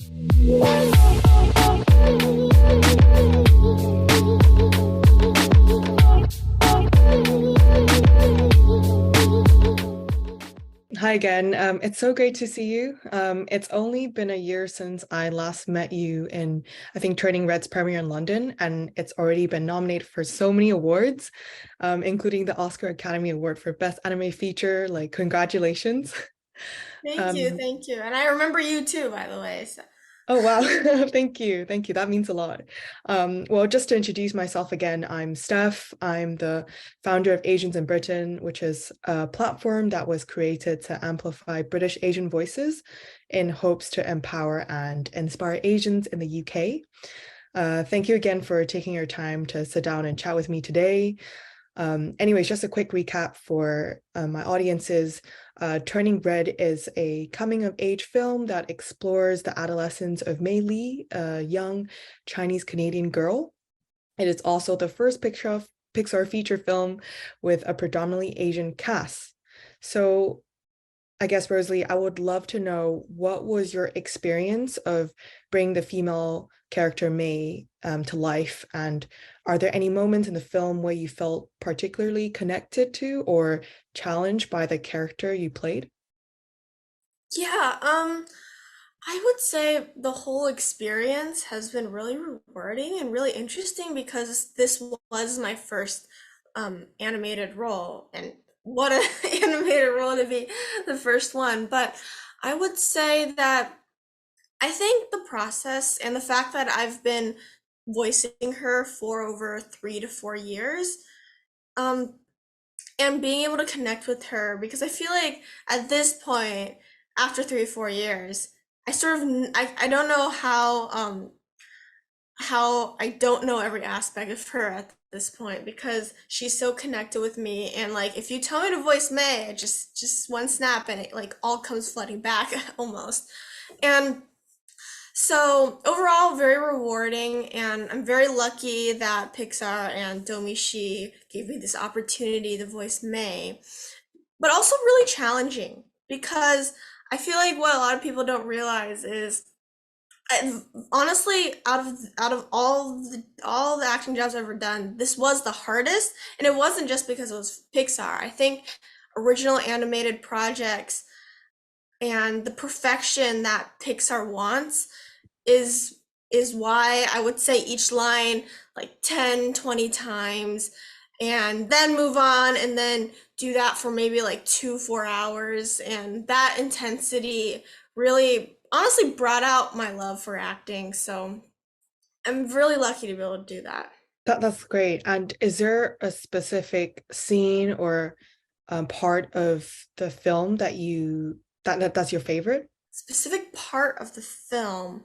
Hi again. It's so great to see you. It's only been a year since I last met you in, I think, Turning Red's premiere in London, and it's already been nominated for so many awards, including the Oscar Academy Award for Best Anime Feature. Like, congratulations. Thank you, Um, thank you. And I remember you too, by the way. So. Oh, wow. Thank you. Thank you. That means a lot. Well, just to introduce myself again, I'm Steph. I'm the founder of Asians in Britain, which is a platform that was created to amplify British Asian voices in hopes to empower and inspire Asians in the UK. Thank you again for taking your time to sit down and chat with me today. Anyways, just a quick recap for my audiences. Turning Red is a coming of age film that explores the adolescence of Meilin Lee, a young Chinese Canadian girl. It is also the first Pixar feature film with a predominantly Asian cast. So I guess, Rosalie, I would love to know what was your experience of bringing the female character May to life, and are there any moments in the film where you felt particularly connected to or challenged by the character you played? Yeah, I would say the whole experience has been really rewarding and really interesting because this was my first animated role, and what an animated role to be the first one. But I would say that I think the process and the fact that I've been voicing her for over 3 to 4 years, um, and being able to connect with her because I feel like at this point, after 3 or 4 years, I sort of I don't know how I don't know every aspect of her at this point because she's so connected with me, and like if you tell me to voice May, just one snap and it like all comes flooding back almost. And so overall, very rewarding, and I'm very lucky that Pixar and Domishi gave me this opportunity to voice May, but also really challenging because I feel like what a lot of people don't realize is, honestly, out of all the acting jobs I've ever done, this was the hardest, and it wasn't just because it was Pixar. I think original animated projects and the perfection that Pixar wants is is why I would say each line like 10, 20 times and then move on and then do that for maybe like 2, 4 hours. And that intensity really honestly brought out my love for acting. So I'm really lucky to be able to do that. That's great. And is there a specific scene or part of the film that that's your favorite? Specific part of the film.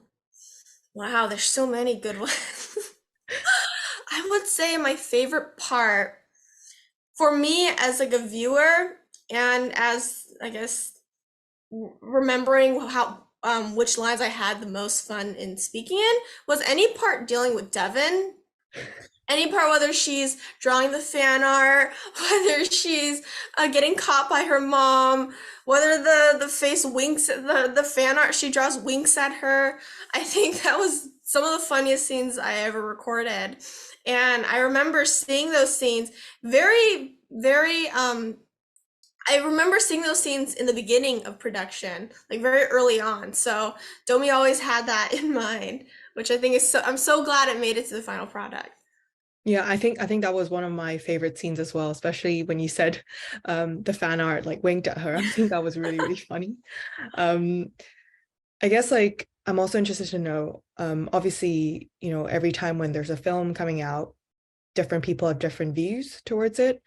Wow, there's so many good ones. I would say my favorite part for me as like a viewer and as I guess remembering how which lines I had the most fun in speaking in was any part dealing with Devon. Any part, whether she's drawing the fan art, whether she's getting caught by her mom, whether the face winks at the fan art she draws winks at her. I think that was some of the funniest scenes I ever recorded. And I remember seeing those scenes very, very I remember seeing those scenes in the beginning of production, like very early on. So Domi always had that in mind, which I think is so I'm so glad it made it to the final product. Yeah, I think that was one of my favorite scenes as well, especially when you said the fan art like winked at her. I think that was really, really funny. Um, I guess like I'm also interested to know, obviously, every time when there's a film coming out, different people have different views towards it.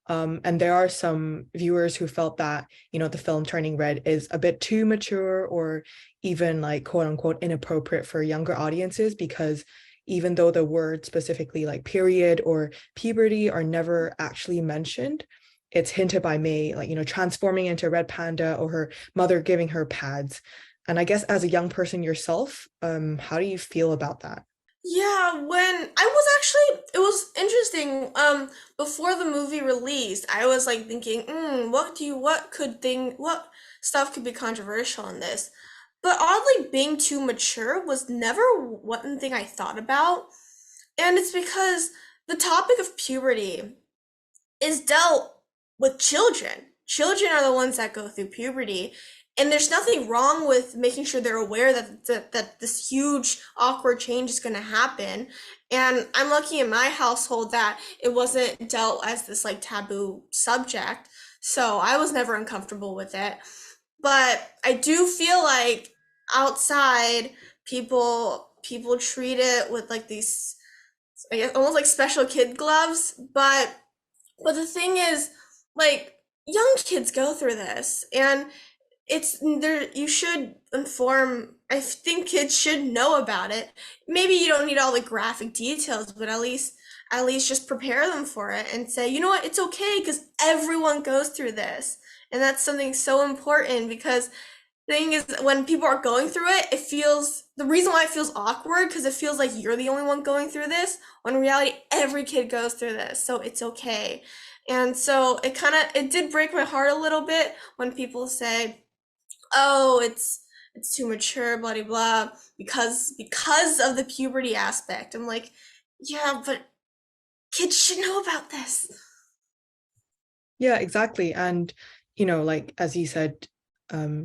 And there are some viewers who felt that, the film Turning Red is a bit too mature or even like quote unquote inappropriate for younger audiences because even though the words specifically like period or puberty are never actually mentioned, it's hinted by May, like, transforming into a red panda or her mother giving her pads. And I guess as a young person yourself, how do you feel about that? Yeah, when I was actually, it was interesting. Before the movie released, I was like thinking, what stuff could be controversial in this? But oddly, being too mature was never one thing I thought about. And it's because the topic of puberty is dealt with children. Children are the ones that go through puberty. And there's nothing wrong with making sure they're aware that this huge awkward change is going to happen. And I'm lucky in my household that it wasn't dealt as this like taboo subject. So I was never uncomfortable with it. But I do feel like outside people treat it with like these, I guess, almost like special kid gloves. But the thing is, like, young kids go through this, and it's there. You should inform. I think kids should know about it. Maybe you don't need all the graphic details, but at least just prepare them for it and say, you know what, it's okay because everyone goes through this, and that's something so important because the thing is when people are going through it, it feels the reason why it feels awkward because it feels like you're the only one going through this when in reality every kid goes through this, so it's okay. And so it did break my heart a little bit when people say, oh, it's too mature, blah blah blah, because of the puberty aspect. I'm like, yeah, but kids should know about this. Yeah, exactly. And, like as you said,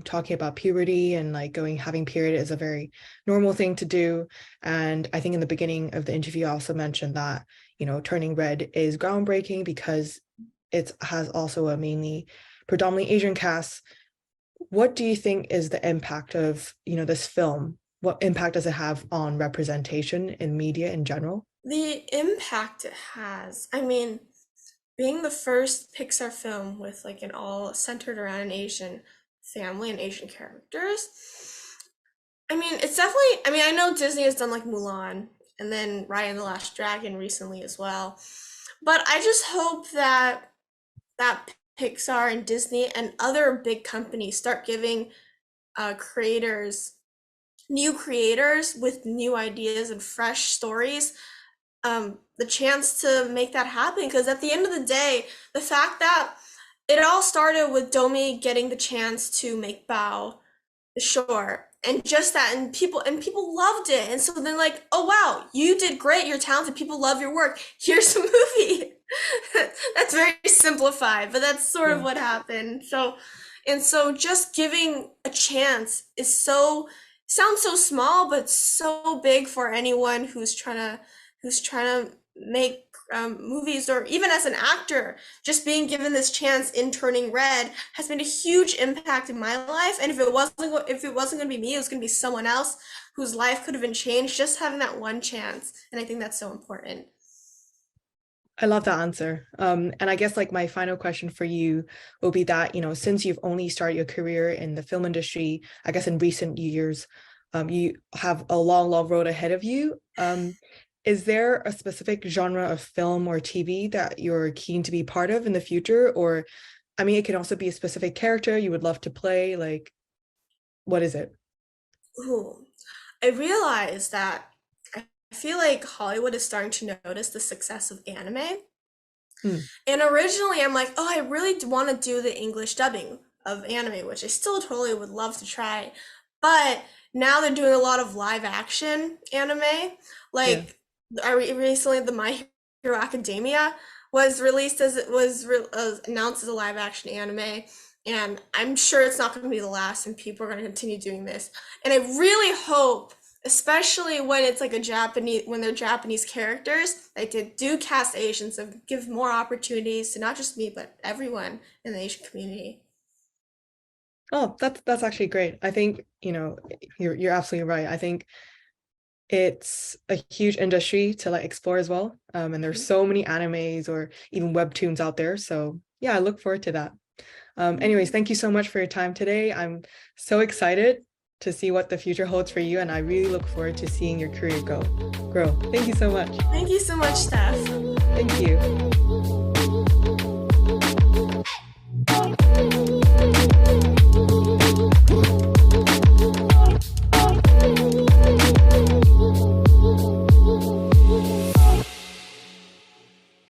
talking about puberty and like having period is a very normal thing to do. And I think in the beginning of the interview, I also mentioned that, turning red is groundbreaking because it has also a mainly predominantly Asian cast. What do you think is the impact of, this film? What impact does it have on representation in media in general? The impact it has. I mean, being the first Pixar film with like an all centered around an Asian family and Asian characters. I mean, it's definitely, I mean, I know Disney has done like Mulan and then Raya and the Last Dragon recently as well. But I just hope that Pixar and Disney and other big companies start giving creators, new creators with new ideas and fresh stories, the chance to make that happen. Because at the end of the day, the fact that it all started with Domi getting the chance to make Bao the short, and just that, and people loved it, and so then like, oh wow, you did great, you're talented, people love your work. Here's a movie. That's very simplified, but that's sort of Yeah. what happened. So just giving a chance is so sounds so small, but so big for anyone who's trying to make movies, or even as an actor, just being given this chance in Turning Red has made a huge impact in my life. And if it wasn't going to be me, it was going to be someone else whose life could have been changed just having that one chance. And I think that's so important. I love that answer. And I guess like my final question for you will be that, since you've only started your career in the film industry, I guess in recent years, you have a long, long road ahead of you. Is there a specific genre of film or TV that you're keen to be part of in the future? Or, I mean, it can also be a specific character you would love to play. Like, what is it? Ooh, I realized that I feel like Hollywood is starting to notice the success of anime. Hmm. And originally, I'm like, oh, I really want to do the English dubbing of anime, which I still totally would love to try. But now they're doing a lot of live action anime. Yeah. Like, recently, the My Hero Academia was released as it was announced as a live action anime. And I'm sure it's not going to be the last, and people are going to continue doing this. And I really hope, especially when it's like when they're Japanese characters, like they do cast Asians and give more opportunities to not just me but everyone in the Asian community. Oh, that's actually great. I think, you're absolutely right. I think it's a huge industry to like explore as well. And there's so many animes or even webtoons out there. So yeah, I look forward to that. Anyways, thank you so much for your time today. I'm so excited to see what the future holds for you, and I really look forward to seeing your career grow. Thank you so much. Thank you so much, Steph. Thank you.